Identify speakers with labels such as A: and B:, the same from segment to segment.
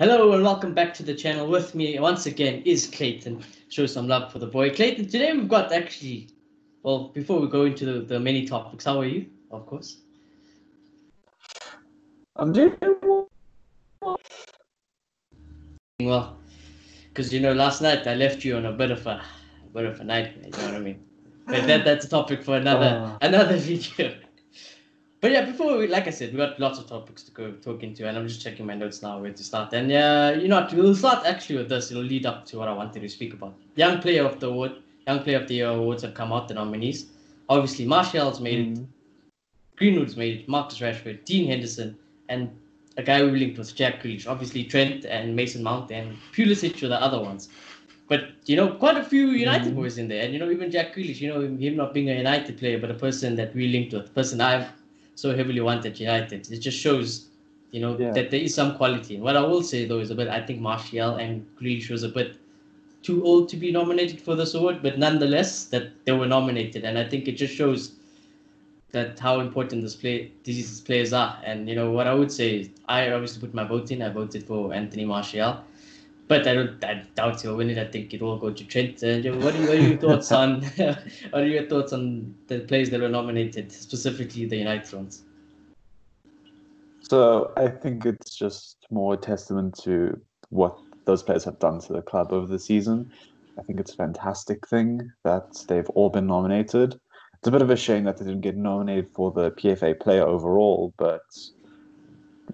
A: Hello and welcome back to the channel. With me once again is Clayton. Show some love for the boy. Clayton, today we've got before we go into the many topics, how are you? Of course.
B: I'm doing
A: Well, because last night I left you on a bit of a nightmare, you know what I mean? But that's a topic for another video. But yeah, like I said, we got lots of topics to go talk into, and I'm just checking my notes now where to start. And we'll start actually with this. It'll lead up to what I wanted to speak about. Young Player of the Year awards have come out, the nominees. Obviously, Martial's made it, Greenwood's made it, Marcus Rashford, Dean Henderson, and a guy we linked with Jack Grealish. Obviously, Trent and Mason Mount and Pulisic were the other ones. But, quite a few United boys in there. And, even Jack Grealish, him not being a United player, but a person that we linked with, a person I've so heavily wanted United. It just shows, that there is some quality. And what I will say, though, is I think Martial and Grealish was a bit too old to be nominated for this award, but nonetheless, that they were nominated. And I think it just shows that how important these players are. And, what I would say is I obviously put my vote in. I voted for Anthony Martial. But I doubt he'll win it. I think it will go to Trent. What are your thoughts on what are your thoughts on the players that were nominated, specifically the United ones?
B: So I think it's just more a testament to what those players have done to the club over the season. I think it's a fantastic thing that they've all been nominated. It's a bit of a shame that they didn't get nominated for the PFA player overall, but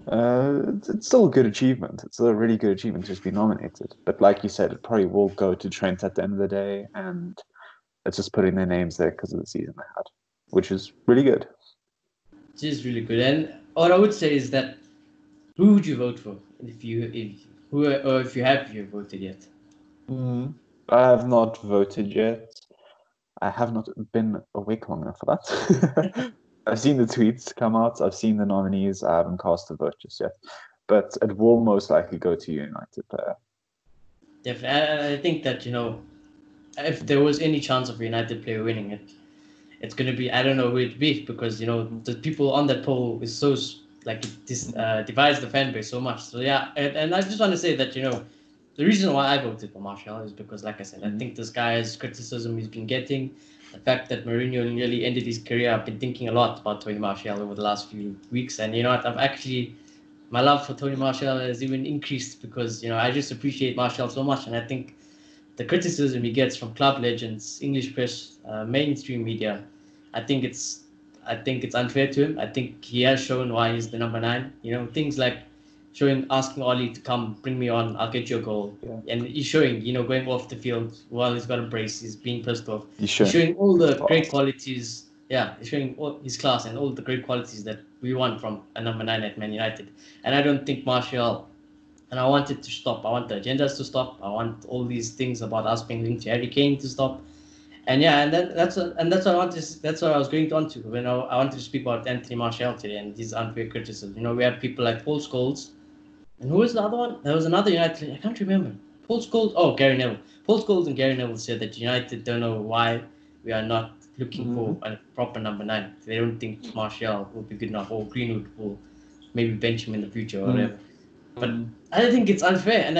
B: it's still a good achievement. It's a really good achievement to just be nominated. But like you said, it probably will go to Trent at the end of the day, and it's just putting their names there because of the season they had, which is really good.
A: It is really good. And what I would say is that who would you vote for if you have voted yet?
B: I have not voted yet. I have not been awake long enough for that. I've seen the tweets come out. I've seen the nominees. I haven't cast a vote just yet. But it will most likely go to United player.
A: Definitely. I think that, if there was any chance of a United player winning it, it's going to be, I don't know who it'd be, because, the people on that poll is so, divides the fan base so much. So, yeah, and I just want to say that, the reason why I voted for Martial is because, like I said, I think this guy's criticism he's been getting, the fact that Mourinho nearly ended his career, I've been thinking a lot about Tony Martial over the last few weeks. And, my love for Tony Martial has even increased because, I just appreciate Martial so much. And I think the criticism he gets from club legends, English press, mainstream media, I think it's unfair to him. I think he has shown why he's the number 9. Things like asking Ollie to come, bring me on, I'll get you a goal.
B: Yeah.
A: And he's showing, going off the field while he's got a brace, he's being pissed off.
B: He's
A: showing all the great qualities. Yeah, he's showing all his class and all the great qualities that we want from a number 9 at Man United. And I don't think Martial. And I want it to stop. I want the agendas to stop. I want all these things about us being linked to Harry Kane to stop. And yeah, and that's what I wanted. That's what I was going on to. I wanted to speak about Anthony Martial today and his unfair criticism. We have people like Paul Scholes, and who was the other one? There was another United. I can't remember. Paul Scholes. Oh, Gary Neville. Paul Scholes and Gary Neville said that United don't know why we are not looking for a proper number 9. They don't think Martial will be good enough, or Greenwood will maybe bench him in the future or whatever. But I think it's unfair, and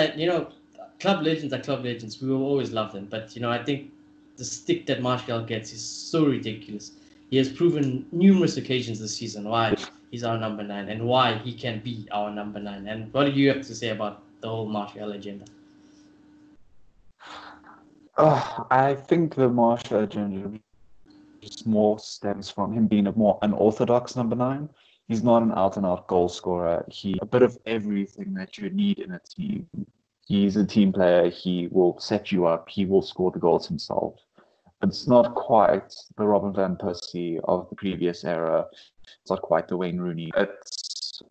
A: club legends are club legends. We will always love them. But I think the stick that Martial gets is so ridiculous. He has proven numerous occasions this season why he's our number 9 and why he can be our number 9. And what do you have to say about the whole Martial agenda?
B: I think the Martial agenda just more stems from him being a more unorthodox number 9. He's not an out-and-out goal scorer. He's a bit of everything that you need in a team. He's a team player. He will set you up. He will score the goals himself. It's not quite the Robin van Persie of the previous era. It's not quite the Wayne Rooney. It's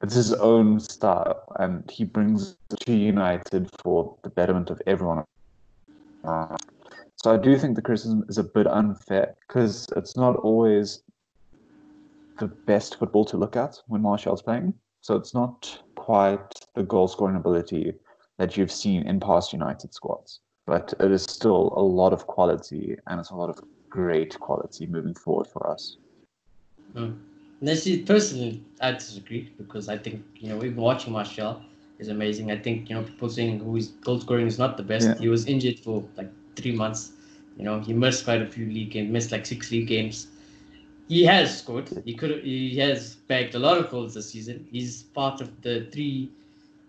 B: his own style, and he brings it to United for the betterment of everyone. So I do think the criticism is a bit unfair because it's not always the best football to look at when Martial's playing. So it's not quite the goal-scoring ability that you've seen in past United squads. But it is still a lot of quality, and it's a lot of great quality moving forward for us.
A: Personally, I disagree because I think, even watching Martial, is amazing. I think, people saying who his goal scoring is not the best.
B: Yeah.
A: He was injured for like 3 months. He missed quite a few league games, missed like 6 league games. He has scored. He has bagged a lot of goals this season. He's part of the 3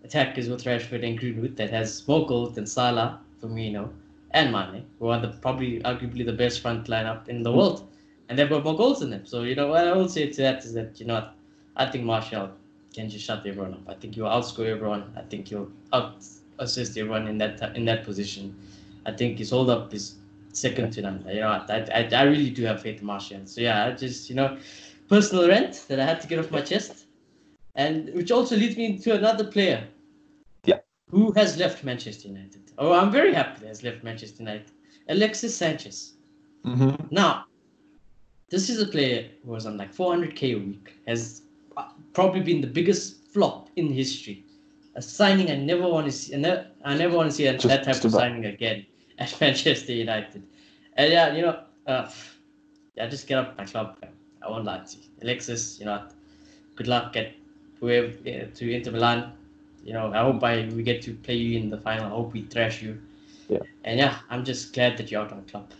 A: attackers with Rashford and Greenwood that has more goals than Salah, Firmino, and Mane, who are probably arguably the best front lineup in the world, and they've got more goals than them. So what I will say to that is that I think Martial can just shut everyone up. I think he'll outscore everyone. I think he'll out assist everyone in that position. I think his hold up is second to none. I really do have faith in Martial. So yeah, I just personal rant that I had to get off my chest. And which also leads me to another player.
B: Yeah.
A: Who has left Manchester United. Oh, I'm very happy that has left Manchester United. Alexis Sanchez.
B: Mm-hmm.
A: Now, this is a player who was on like 400k a week. Has probably been the biggest flop in history. A signing I never want to see. I never want to see that type of signing again at Manchester United. And just get up my club. I won't lie to you. Alexis, good luck at whoever to Inter Milan. I hope we get to play you in the final. I hope we thrash you.
B: Yeah.
A: And I'm just glad that you're out on club.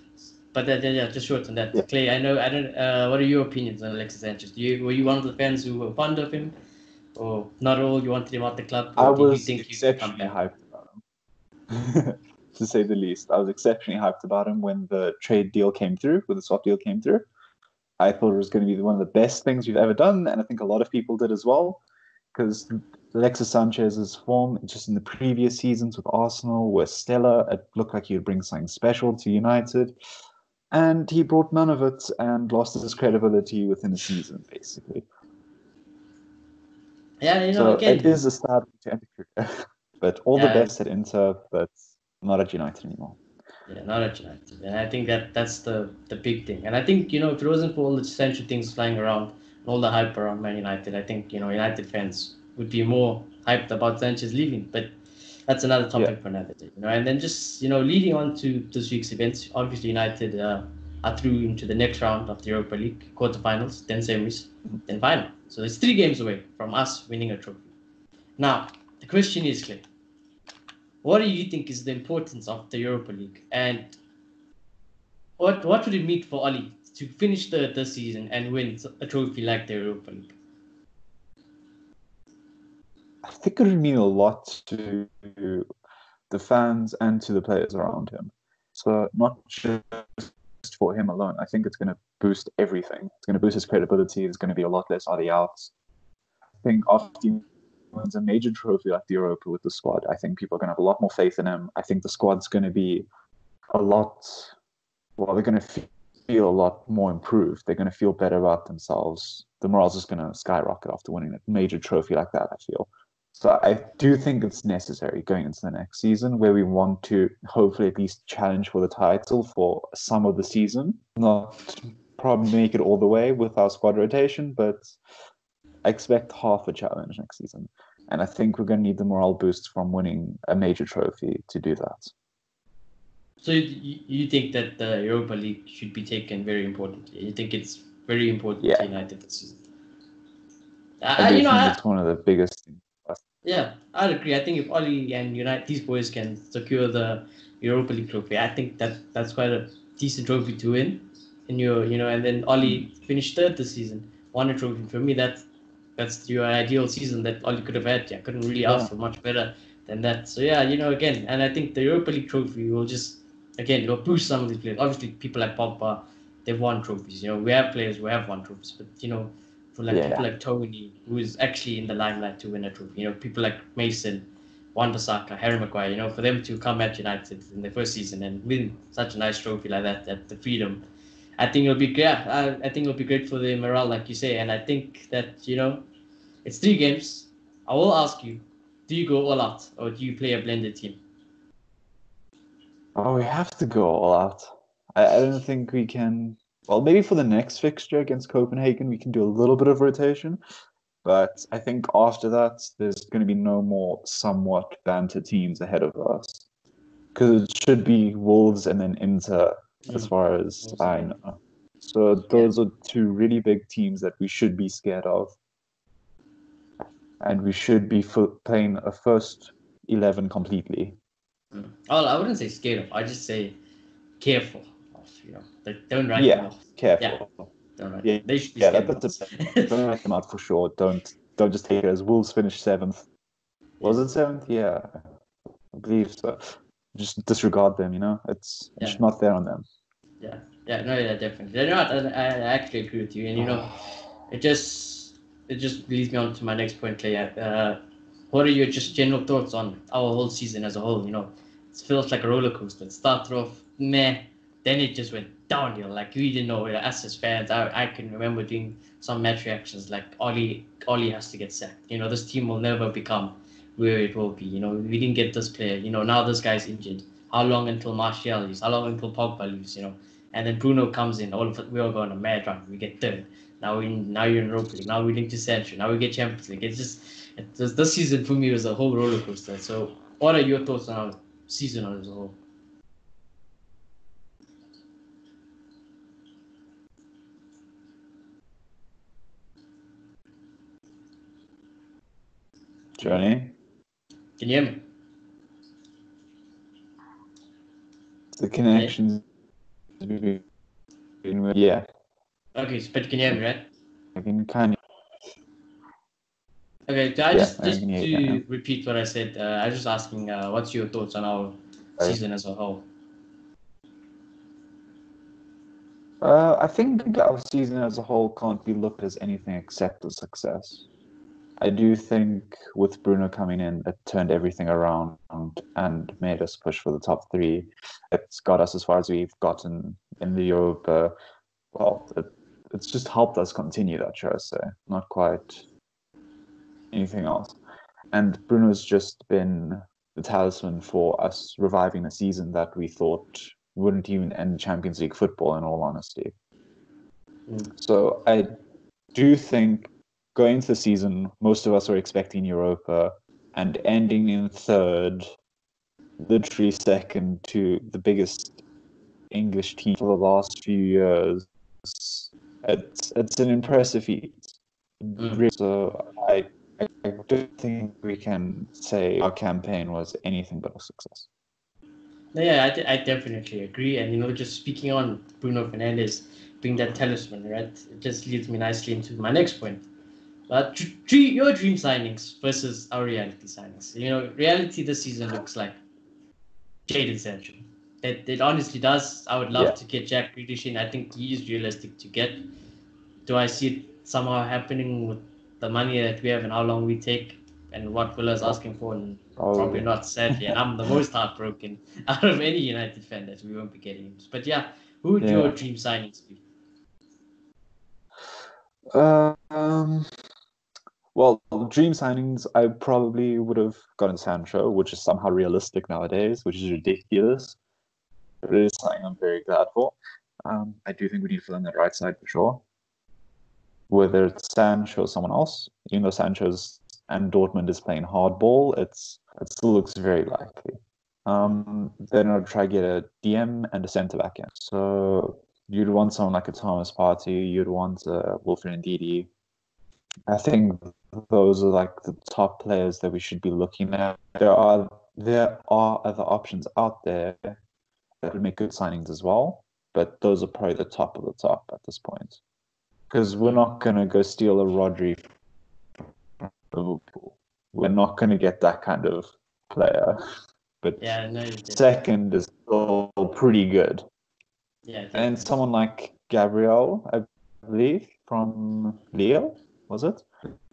A: But just short on that.
B: Yeah.
A: Clay, I don't. What are your opinions on Alexis Sanchez? Were you one of the fans who were fond of him, or not at all? You wanted him out the club, or did you think he could come back?
B: Hyped about him, to say the least. I was exceptionally hyped about him when the trade deal came through, when the swap deal came through. I thought it was going to be one of the best things we've ever done, and I think a lot of people did as well, because Alexis Sanchez's form just in the previous seasons with Arsenal were stellar. It looked like he would bring something special to United, and he brought none of it and lost his credibility within a season, basically.
A: Yeah,
B: so
A: again,
B: it is a sad to end the career, but all the best at Inter, but not at United anymore.
A: Yeah, not at United. And I think that's the big thing. And I think, if it wasn't for all the central things flying around and all the hype around Man United, I think, United fans would be more hyped about Sanchez leaving. But that's another topic for another day. And then just, leading on to this week's events, obviously United are through into the next round of the Europa League, quarterfinals, then semis, then final. So it's 3 games away from us winning a trophy. Now, the question is, Clay, what do you think is the importance of the Europa League, and what would it mean for Oli to finish the season and win a trophy like the Europa League?
B: I think it would mean a lot to the fans and to the players around him. So not just for him alone. I think it's going to boost everything. It's going to boost his credibility. There's going to be a lot less Oli outs. I think after he wins a major trophy like the Europa with the squad, I think people are going to have a lot more faith in him. I think the squad's going to be they're going to feel a lot more improved. They're going to feel better about themselves. The morale's just going to skyrocket after winning a major trophy like that, I feel. So I do think it's necessary going into the next season, where we want to hopefully at least challenge for the title for some of the season. Not probably make it all the way with our squad rotation, but I expect half a challenge next season. And I think we're going to need the morale boost from winning a major trophy to do that.
A: So you think that the Europa League should be taken very importantly? You think it's very important to United this season?
B: I think it's one of the biggest things.
A: Yeah, I'd agree. I think if Oli and these boys can secure the Europa League trophy, I think that's quite a decent trophy to win. And and then Oli finished third this season, won a trophy. For me, that's your ideal season that Oli could have had. I couldn't really ask for much better than that. So again, and I think the Europa League trophy will just it'll boost some of these players. Obviously, people like Pogba, they've won trophies. We have players who have won trophies, but for people like Tony, who is actually in the limelight to win a trophy. People like Mason, Wan-Bissaka, Harry Maguire. For them to come at United in their first season and win such a nice trophy like that at the Freedom, I think it'll be great. I think it'll be great for the morale, like you say. And I think that it's 3 games. I will ask you: do you go all out, or do you play a blended team?
B: Oh, we have to go all out. I don't think we can. Well, maybe for the next fixture against Copenhagen, we can do a little bit of rotation. But I think after that, there's going to be no more somewhat banter teams ahead of us. Because it should be Wolves and then Inter, as far as I know. So those are 2 really big teams that we should be scared of. and we should be playing a first 11 completely.
A: Oh, I wouldn't say scared of. I just say careful of. Don't write them off.
B: Careful.
A: Yeah, don't write.
B: Yeah,
A: They should be scared of
B: that's
A: us.
B: don't write them out for sure. Don't just take it as Wolves finished 7th. Was it 7th? Yeah, I believe so. Just disregard them. It's not there on them.
A: Yeah, definitely. You know what? I actually agree with you, and it just leads me on to my next point, Clay. What are your just general thoughts on our whole season as a whole? It feels like a roller coaster. It started off meh, then it just went downhill. Like we didn't know. Us as fans, I can remember doing some match reactions like Oli has to get sacked. This team will never become where it will be. We didn't get this player. Now this guy's injured. How long until Martial leaves? How long until Pogba leaves? And then Bruno comes in. All of it, we all go on a mad run. We get third. Now you're in Europa League. Now we're linked to Sancho. Now we get Champions League. This season for me was a whole roller coaster. So, what are your thoughts on our season as a whole?
B: Shauny?
A: Can you hear me?
B: The connections. Yeah.
A: Okay, but can you hear me, right?
B: I can kind of.
A: Okay, so just to
B: you.
A: repeat what I said, I was just asking, what's your thoughts on our season as a whole?
B: I think our season as a whole can't be looked as anything except a success. I do think with Bruno coming in, it turned everything around and made us push for the top 3. It's got us as far as we've gotten in the Europa. Well, it's just helped us continue that, shall I say. Not quite anything else. And Bruno's just been the talisman for us reviving a season that we thought wouldn't even end Champions League football, in all honesty. So I do think going into the season, most of us were expecting Europa, and ending in third, literally second to the biggest English team for the last few years. It's an impressive feat. So I don't think we can say our campaign was anything but a success.
A: Yeah, I definitely agree. And, just speaking on Bruno Fernandes being that talisman, right? It just leads me nicely into my next point. Your dream signings versus our reality signings. Reality this season looks like Jadon Sancho. It honestly does. I would love to get Jack Grealish in. I think he is realistic to get. Do I see it somehow happening with the money that we have and how long we take and what Villa's asking for? And probably not, sadly. And I'm the most heartbroken out of any United fan that we won't be getting him. But yeah, who would your dream signings be?
B: Well, dream signings, I probably would have gotten Sancho, which is somehow realistic nowadays, which is ridiculous. But it is something I'm very glad for. I do think we need to fill in that right side for sure. Whether it's Sancho or someone else, even though Sancho's and Dortmund is playing hardball, it still looks very likely. Then I'll try to get a DM and a centre back in. So you'd want someone like a Thomas Partey, you'd want a Wilfred Ndidi. I think those are like the top players that we should be looking at. There are other options out there that would make good signings as well, but those are probably the top of the top at this point. Because we're not going to go steal a Rodri from Liverpool. We're not going to get that kind of player. But second is still pretty good.
A: Yeah,
B: and someone like Gabriel, I believe, from Lille, was it?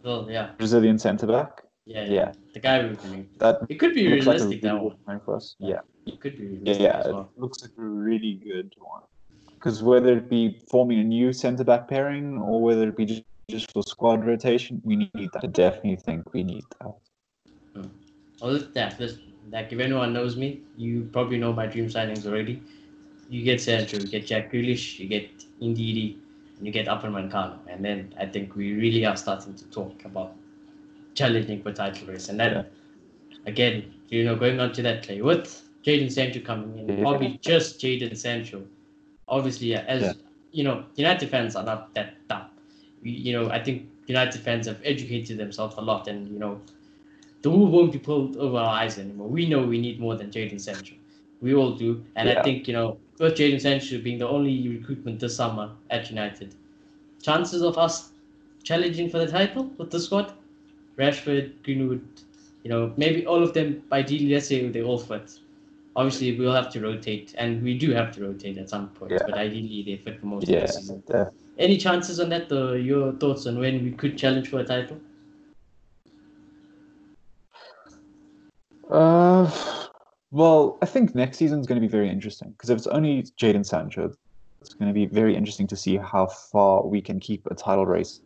A: Oh, yeah.
B: Brazilian centre back.
A: Yeah. The guy we've been.
B: That
A: it could be realistic,
B: like
A: that one.
B: For us. Yeah.
A: It could be realistic as well.
B: It looks like a really good one. Because whether it be forming a new centre back pairing or whether it be just for squad rotation, we need that. I definitely think we need that.
A: Well, like if anyone knows me, you probably know my dream signings already. You get Sancho, you get Jack Grealish, you get Ndidi, and you get Upperman-Kano. And then I think we really are starting to talk about challenging for title race. And then, again, going on to that play, with Jadon Sancho coming in, probably just Jadon Sancho. Obviously, as United fans are not that dumb. I think United fans have educated themselves a lot, and the wool won't be pulled over our eyes anymore. We know we need more than Jadon Sancho. We all do, and I think with Jadon Sancho being the only recruitment this summer at United, chances of us challenging for the title with the squad, Rashford, Greenwood, maybe all of them. Ideally, let's say they all fit. Obviously, we'll have to rotate, and we do have to rotate at some point. But ideally, they fit for most of the season. Any chances on that? Your thoughts on when we could challenge for a title?
B: Well, I think next season is going to be very interesting because if it's only Jadon Sancho, it's going to be very interesting to see how far we can keep a title race,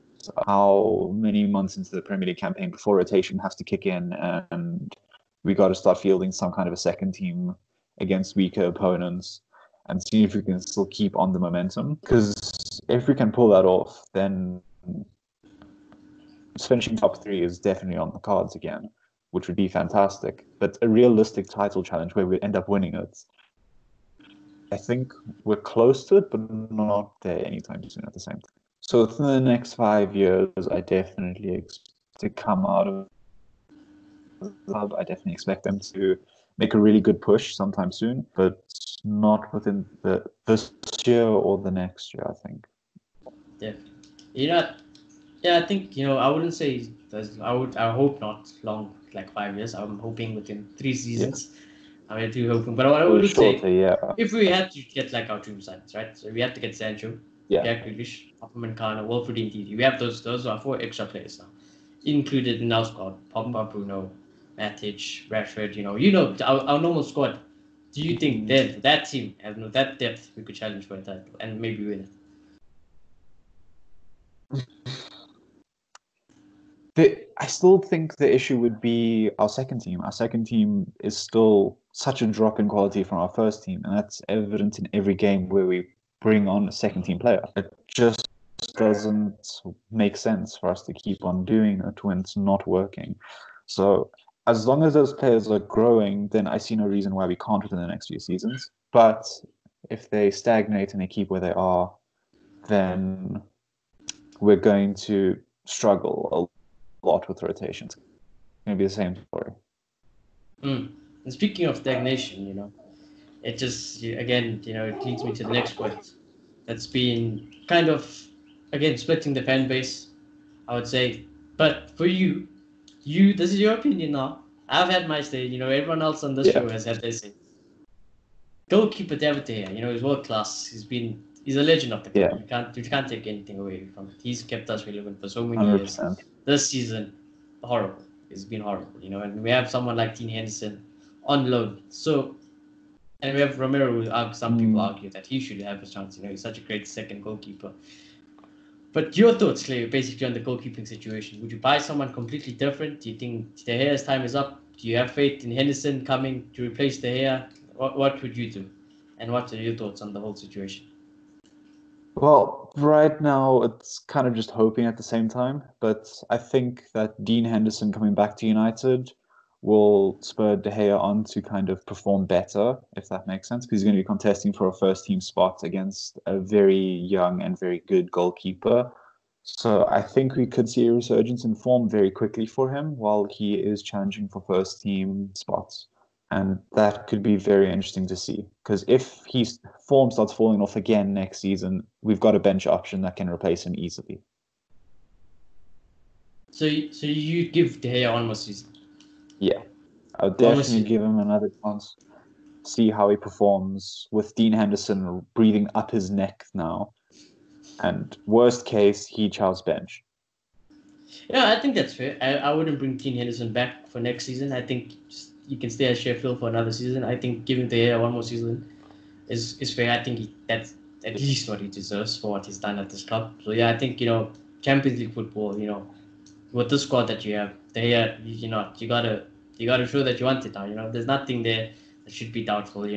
B: how many months into the Premier League campaign before rotation has to kick in, and we got to start fielding some kind of a second team against weaker opponents and see if we can still keep on the momentum. Because if we can pull that off, then finishing top 3 is definitely on the cards again, which would be fantastic. But a realistic title challenge where we end up winning it, I think we're close to it, but not there anytime soon at the same time. So within the next 5 years, I definitely expect to come out of the club. I definitely expect them to make a really good push sometime soon, but not within this year or the next year, I think.
A: Definitely. Yeah, I think I wouldn't say I hope not long, like 5 years. I'm hoping within 3 seasons. I do hoping, but what I would say, if we had to get like our dream signings, right? So we have to get Sancho, Jack Grealish, Upamecano, Wilfred Ndidi. We have those are 4 extra players now, included in our squad. Pogba, Bruno, Matic, Rashford. Our normal squad. Do you think that team has that depth we could challenge for a title and maybe win
B: it? I still think the issue would be our second team. Our second team is still such a drop in quality from our first team, and that's evident in every game where we bring on a second team player. It just doesn't make sense for us to keep on doing it when it's not working. So as long as those players are growing, then I see no reason why we can't within the next few seasons. But if they stagnate and they keep where they are, then we're going to struggle a lot with rotations. It's going to be the same story.
A: And speaking of stagnation, it just again, it leads me to the next point. That's been kind of again splitting the fan base, I would say. But for you, this is your opinion now. I've had my say. Everyone else on this show has had their say. Goalkeeper David De Gea, he's world class. He's a legend of the club. You can't take anything away from it. He's kept us relevant for so many
B: 100%.
A: years. This season, horrible. It's been horrible, and we have someone like Dean Henderson on loan. So, and we have Romero, who some people argue that he should have a chance. He's such a great second goalkeeper. But your thoughts, Clay, basically on the goalkeeping situation. Would you buy someone completely different? Do you think De Gea's time is up? Do you have faith in Henderson coming to replace De Gea? What would you do? And what are your thoughts on the whole situation?
B: Well, right now it's kind of just hoping at the same time, but I think that Dean Henderson coming back to United will spur De Gea on to kind of perform better, if that makes sense, because he's going to be contesting for a first team spot against a very young and very good goalkeeper. So I think we could see a resurgence in form very quickly for him while he is challenging for first team spots. And that could be very interesting to see. Because if his form starts falling off again next season, we've got a bench option that can replace him easily.
A: So you give De Gea one more season?
B: Yeah. I'll definitely give him another chance. See how he performs with Dean Henderson breathing up his neck now. And worst case, he chows bench.
A: Yeah, I think that's fair. I wouldn't bring Dean Henderson back for next season. I think you can stay at Sheffield for another season. I think giving De Gea one more season is fair. I think that's at least what he deserves for what he's done at this club. So yeah, I think Champions League football, with the squad that you have, De Gea, you gotta show that you want it now. There's nothing there that should be doubtful.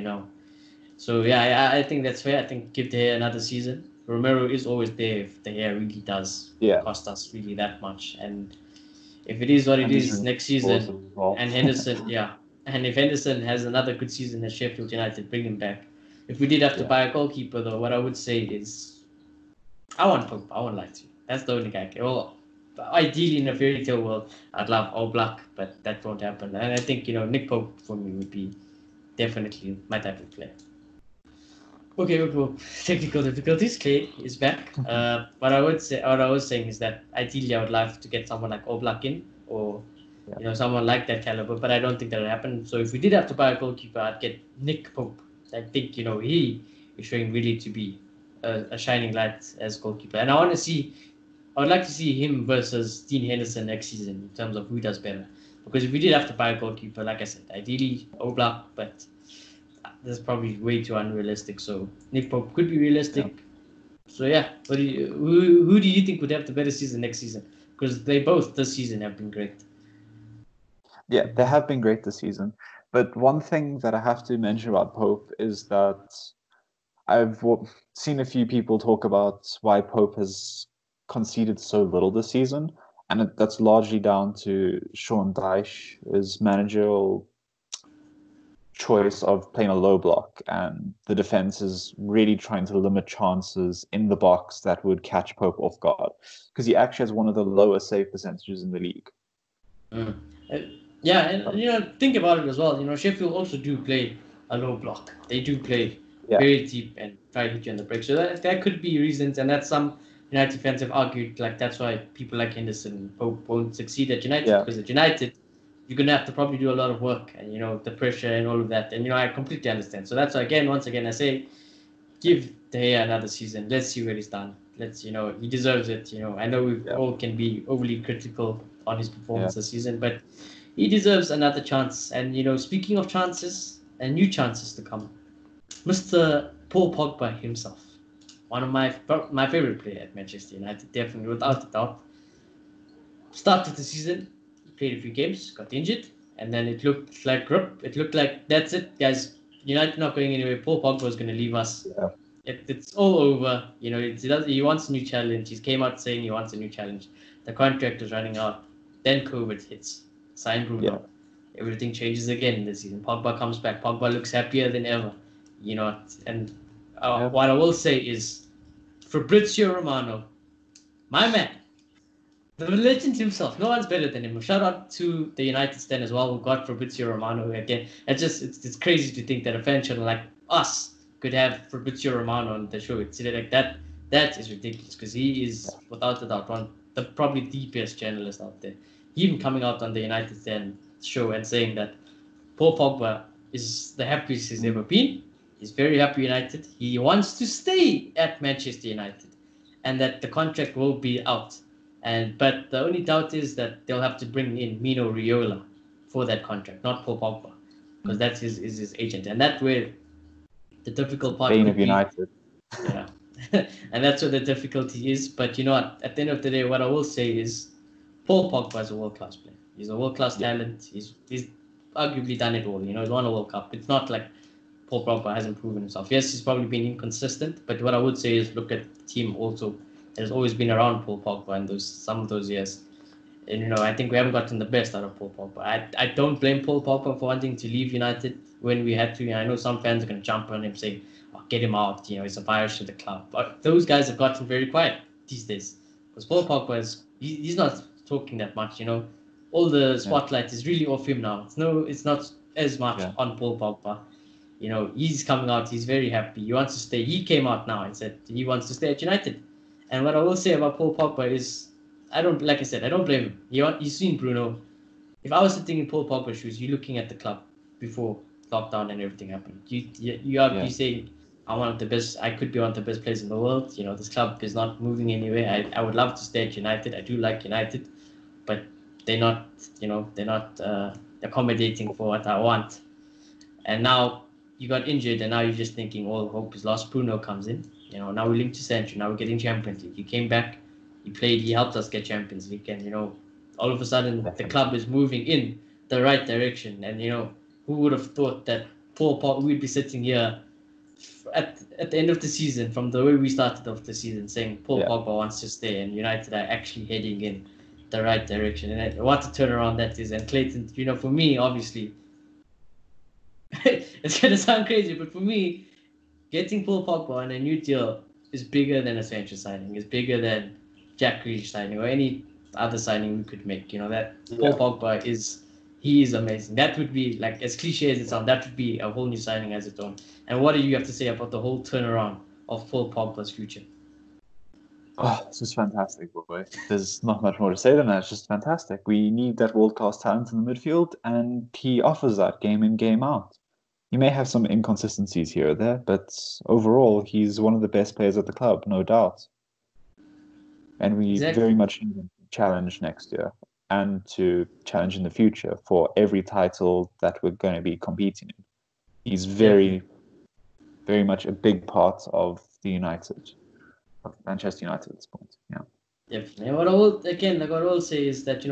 A: So yeah, I think that's fair. I think give De Gea another season. Romero is always there if De Gea really does cost us really that much. And if it is what it is next season, and Henderson, and if Henderson has another good season at Sheffield United, bring him back. If we did have to buy a goalkeeper, though, what I would say is, I want Pogba. I won't lie to you. That's the only guy. Well, ideally in a fairy tale world, I'd love Oblak, but that won't happen. And I think, Nick Pope for me would be definitely my type of player. Okay, well, technical difficulties. Clay is back. What I was saying is that ideally I would love to get someone like Oblak in, or someone like that caliber, but I don't think that'll happen. So if we did have to buy a goalkeeper, I'd get Nick Pope. I think he is showing really to be a shining light as goalkeeper, and I would like to see him versus Dean Henderson next season in terms of who does better. Because if we did have to buy a goalkeeper, like I said, ideally Oblak, but that's probably way too unrealistic. So Nick Pope could be realistic. Yeah. So yeah, but who do you think would have the better season next season? Because they both this season have been great.
B: Yeah, they have been great this season. But one thing that I have to mention about Pope is that I've seen a few people talk about why Pope has conceded so little this season, and that's largely down to Sean Dyche's managerial choice of playing a low block, and the defense is really trying to limit chances in the box that would catch Pope off guard, because he actually has one of the lowest save percentages in the league.
A: Yeah, and think about it as well. Sheffield also do play a low block. They do play very deep and try to hit you on the break. So that could be reasons, and that's some United fans have argued like that's why people like Henderson and Pope won't succeed at United, because at United you're gonna have to probably do a lot of work, and the pressure and all of that. And I completely understand. So that's why once again I say, give De Gea another season. Let's see where he's done. Let's he deserves it. I know we all can be overly critical on his performance this season, but he deserves another chance. And speaking of chances and new chances to come, Mr. Paul Pogba himself, one of my favorite player at Manchester United, definitely without a doubt. Start of the season, played a few games, got injured, and then it looked like that's it, guys. United not going anywhere. Paul Pogba was going to leave us.
B: Yeah.
A: It's all over. He wants a new challenge. He came out saying he wants a new challenge. The contract is running out. Then COVID hits. Sign Bruno. Yeah. Everything changes again this season. Pogba comes back. Pogba looks happier than ever. And what I will say is, Fabrizio Romano, my man, the legend himself. No one's better than him. Shout out to the United stand as well, who got Fabrizio Romano again. It's crazy to think that a fan channel like us could have Fabrizio Romano on the show. It's like that. That is ridiculous, because he is without a doubt probably the best journalist out there. Even coming out on the United stand show and saying that Paul Pogba is the happiest he's ever been. He's very happy United. He wants to stay at Manchester United, and that the contract will be out. But the only doubt is that they'll have to bring in Mino Raiola for that contract, not Paul Pogba, because that's his agent, and that's where the difficult part
B: would be. United.
A: Yeah, and that's where the difficulty is. But you know what? At the end of the day, what I will say is, Paul Pogba is a world-class player. He's a world-class talent. He's arguably done it all. He's won a World Cup. It's not like Paul Pogba hasn't proven himself. Yes, he's probably been inconsistent, but what I would say is, look at the team also. Has always been around Paul Pogba in some of those years. And, I think we haven't gotten the best out of Paul Pogba. I don't blame Paul Pogba for wanting to leave United when we had to. I know some fans are going to jump on him saying, get him out. He's a virus to the club. But those guys have gotten very quiet these days. Because Paul Pogba he's not talking that much, All the spotlight is really off him now. It's not as much on Paul Pogba. He's coming out. He's very happy. He wants to stay. He came out now and said he wants to stay at United. And what I will say about Paul Pogba is, I don't blame him. He's seen Bruno. If I was sitting in Paul Pogba's shoes, you're looking at the club before lockdown and everything happened. You saying, I'm one of the best. I could be one of the best players in the world. This club is not moving anywhere. I would love to stay at United. I do like United, but they're not. They're not accommodating for what I want. And now you got injured, and now you're just thinking, all hope is lost. Bruno comes in. Now we're linked to Sancho. Now we're getting Champions League. He came back, he played, he helped us get Champions League. And, all of a sudden, the club is moving in the right direction. And, who would have thought that Paul Pogba, we'd be sitting here at the end of the season, from the way we started off the season, saying Paul Pogba wants to stay, and United are actually heading in the right direction. And what a turnaround that is. And Clayton, for me, obviously, it's going to sound crazy, but for me, getting Paul Pogba on a new deal is bigger than a Sanchez signing. It's bigger than Jack Grealish signing or any other signing we could make. That Paul Pogba he is amazing. That would be, like, as cliche as it sounds, that would be a whole new signing as its own. And what do you have to say about the whole turnaround of Paul Pogba's future?
B: Oh, this is fantastic, boy. There's not much more to say than that. It's just fantastic. We need that world-class talent in the midfield, and he offers that game in, game out. He may have some inconsistencies here or there, but overall, he's one of the best players at the club, no doubt. And we very
A: Exactly.
B: much need him to challenge next year and to challenge in the future for every title that we're going to be competing in. He's very, very much a big part of the United. Of Manchester United at this point. Yeah.
A: Definitely. And what I will say is that,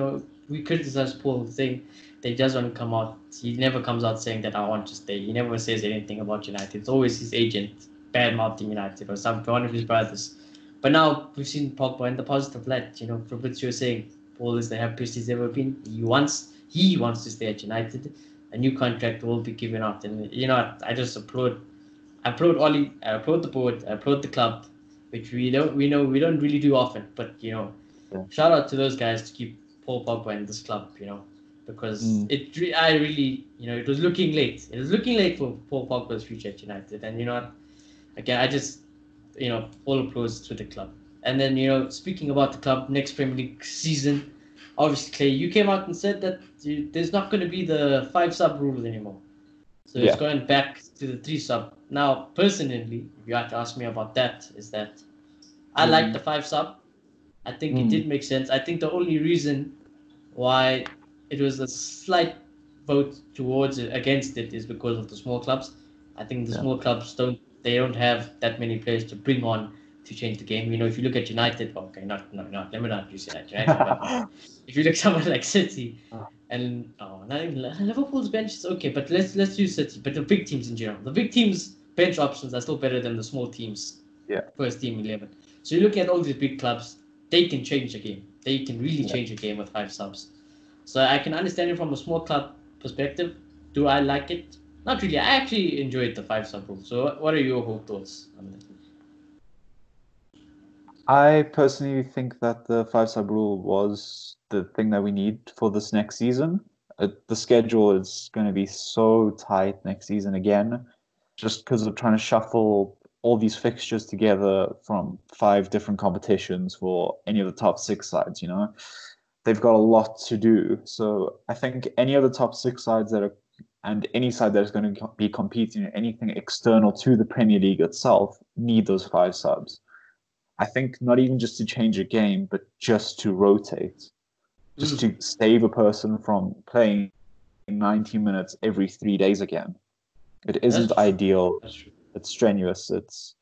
A: we criticize Paul saying that he doesn't want to come out. He never comes out saying that I want to stay. He never says anything about United. It's always his agent bad mouthing United or one of his brothers. But now we've seen Pogba in the positive light. From what you're saying, Paul is the happiest he's ever been. He wants to stay at United. A new contract will be given out, and I just applaud. I applaud Ollie. I applaud the board. I applaud the club, which we don't really do often. But shout out to those guys to keep Paul Pogba in this club. Because it was looking late. It was looking late for Paul Pogba's future at United, and again, I just all applause to the club. And then speaking about the club next Premier League season, obviously Clay, you came out and said that there's not going to be the 5-sub rule anymore. So it's going back to the 3-sub. Now, personally, if you had to ask me about that, is that I like the 5-sub. I think it did make sense. I think the only reason why it was a slight vote against it is because of the small clubs. I think the small clubs don't have that many players to bring on to change the game. If you look at United, let me not use United. But if you look someone like City, and not even Liverpool's bench is okay, but let's use City. But the big teams in general, the big teams' bench options are still better than the small teams' first team 11. So you look at all these big clubs, they can change a game. They can really change a game with 5 subs. So I can understand it from a small club perspective. Do I like it? Not really. I actually enjoyed the 5-sub rule. So what are your whole thoughts on that?
B: I personally think that the 5-sub rule was the thing that we need for this next season. The schedule is going to be so tight next season again, just because of trying to shuffle all these fixtures together from 5 different competitions for any of the top 6 sides, They've got a lot to do. So I think any of the top 6 sides and any side that is going to be competing in anything external to the Premier League itself need those 5 subs. I think not even just to change a game, but just to rotate, just to save a person from playing 90 minutes every 3 days again. It isn't ideal. It's strenuous. It's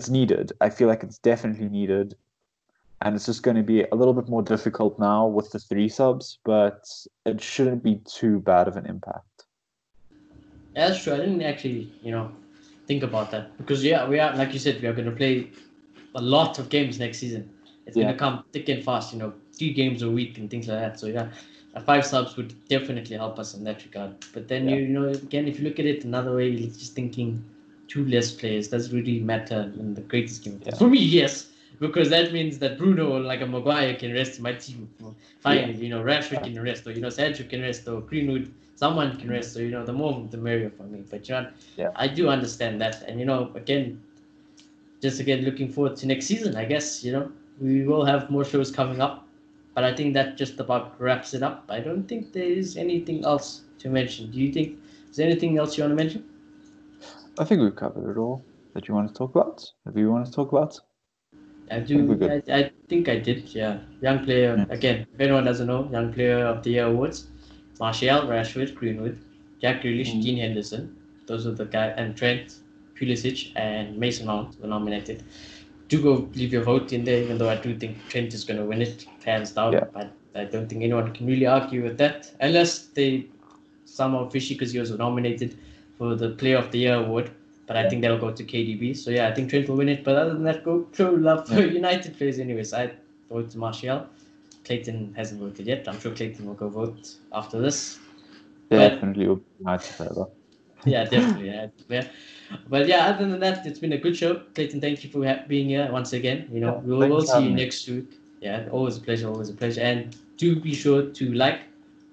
B: needed. I feel like it's definitely needed. And it's just going to be a little bit more difficult now with the 3 subs, but it shouldn't be too bad of an impact.
A: Yeah, that's true. I didn't actually, think about that. Because, we are, like you said, we are going to play a lot of games next season. It's going to come thick and fast, 3 games a week and things like that. So, 5 subs would definitely help us in that regard. But then, again, if you look at it another way, you're just thinking 2 less players does really matter in the greatest game. For me, yes. Because that means that Bruno or like a Maguire can rest in my team. Finally, Rashford can rest, or Sancho can rest, or Greenwood, someone can rest. So the more the merrier for me. But I do understand that, and again, looking forward to next season. I guess we will have more shows coming up, but I think that just about wraps it up. I don't think there is anything else to mention. Do you think there's anything else you want to mention?
B: I think we've covered it all that you want to talk about. If you want to talk about.
A: I do. I think I did. Yeah, young player again. If anyone doesn't know, young player of the year awards: Martial, Rashford, Greenwood, Jack Grealish, Dean Henderson. Those are the guys, and Trent, Pulisic, and Mason Mount were nominated. Do go leave your vote in there, even though I do think Trent is going to win it hands down.
B: Yeah.
A: But I don't think anyone can really argue with that, unless they somehow fishy because he was nominated for the Player of the Year award. But I think that'll go to KDB. So I think Trent will win it. But other than that, go show love for United players anyways. I vote to Martial. Clayton hasn't voted yet. I'm sure Clayton will go vote after this.
B: Definitely will be United forever.
A: Yeah, definitely. Yeah. But other than that, it's been a good show. Clayton, thank you for being here once again. We will see you next week. Yeah, always a pleasure, always a pleasure. And do be sure to like,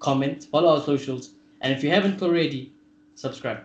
A: comment, follow our socials, and if you haven't already, subscribe.